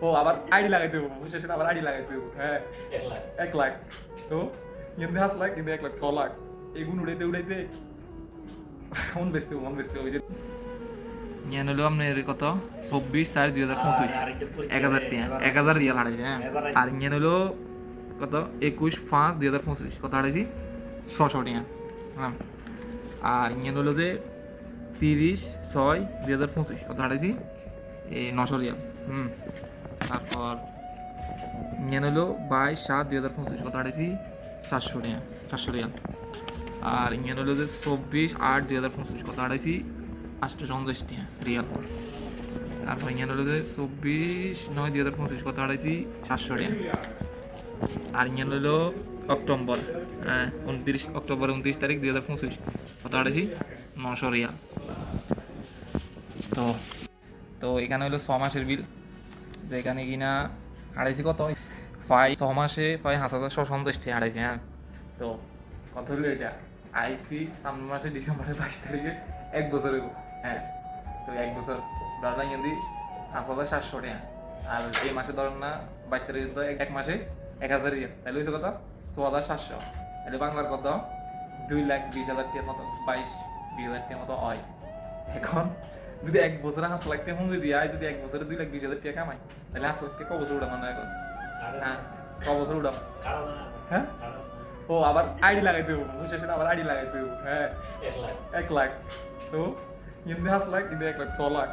ও আবার আইডি লাগাইতে হবে, শেষে আবার আইডি লাগাইতে হবে। হ্যাঁ 1 লাখ 1 লাখ। তো এমনি 5 লাখ, কিন্তু 1 লাখ 6 লাখ। এগুন উড়াইতে উড়াইতে মন বেচতে হবে যে ইয়ান হলো আপনার কত 24/4/2025 1000 টাকা 1000 রিয়াল হারাইছে। হ্যাঁ আর ইয়ান হলো কত 21/5/2025 কত হারাইছি 600 টাকা। হ্যাঁ আর ইয়ান হলো যে 30/6/2025 কত হারাইছি 900 রিয়াল। তারপর ইয়ান হলো 22/7/2025 কত হারাইছি 700 টাকা 700 রিয়াল। আর ইয়ান হলো যে 24/8/2025 কত হারাইছি 850 টাকা রিয়াল। তারপর ইয়ান হলো যে 24/9/2025 কত হারাইছি 700 টাকা। আর ইয়ান হলো অক্টোবর 29 তারিখ 2025 কত হারাইছি 900 রিয়াল। তো তো এখানে হলো 6 মাসের বিল, যেখানে কিনা হারাইছি কত প্রায় 6 মাসে প্রায় 5650 টাকা হারাইছি। হ্যাঁ তো কত হলো এটা আইসি সামনের মাসে ডিসেম্বরের 22 তারিখে 1 বছর হইব। হ্যাঁ তো 1 বছর ধরলাম যদি 5700 টাকা। আর এই মাসে ধরেন না 22 তারিখে তো এক মাসে 1000 রিয়াল, তাহলে হয়েছে কত 6700। তাহলে বাংলার কত 2,20,000 টাকার মতো 22,000 টাকার মতো হয়। এখন যদি 1 বছরে 5 লাখ টাকা মজুরি দিয়ে যদি 1 বছরে 2,20,000 টাকা কামাই, তাহলে 5 লাখ টাকা ক বছর উঠাম না এখন? হ্যাঁ ক বছর উঠাম? হ্যাঁ ও আবার আইডি লাগাইতে হবে, শেষে আবার আইডি লাগাইতে হবে। হ্যাঁ 1 লাখ। তো এমনি 5 লাখ, কিন্তু 1 লাখ 6 লাখ।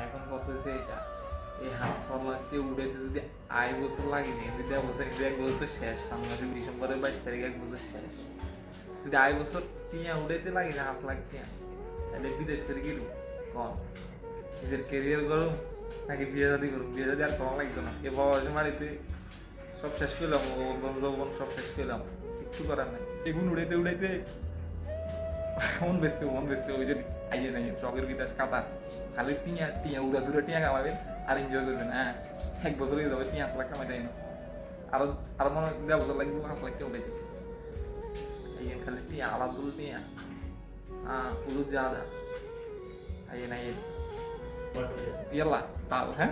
এখন কত হয়েছে এটা এই 6 লাখকে উড়াইতে যদি আয় বছর লাগেনি, যদি 1 বছর 1 বছর তো শেষ, সামনে মাসে ডিসেম্বরের 22 তারিখ 1 বছর শেষ। যদি আয় বছর টিয়া উড়াইতে লাগে না 5 লাখ টিয়া, তাহলে বিদেশ করে গেল কম নিজের কেরিয়ার করুন নাকি বিয়ে শাদি করুন? বিয়ে শাদি আর কম লাগতো না, এ বাবা বাড়িতে সব শেষ করলাম, ও বন্ধু যৌবন সব শেষ করলাম, কিচ্ছু করার নাই। এগুন উড়াইতে উড়াইতে মন বেচতে ওই যে আইয়ে নাই চকের বিদেশ কাতার, খালি টিয়া টিয়া উড়া ধুরা টিয়া কামাবেন আর এনজয় করবেন। হ্যাঁ 1 বছর হয়ে যাবে 5 লাখ কামাই দেয় না, আরো মনে হয় 1.5 বছর লাগবে 5 লাখ টাকা উঠাইতে। এই খালি টিয়া আলাদুল টিয়া পুরো জাদা আইয়ে নাই। يلا تعال ها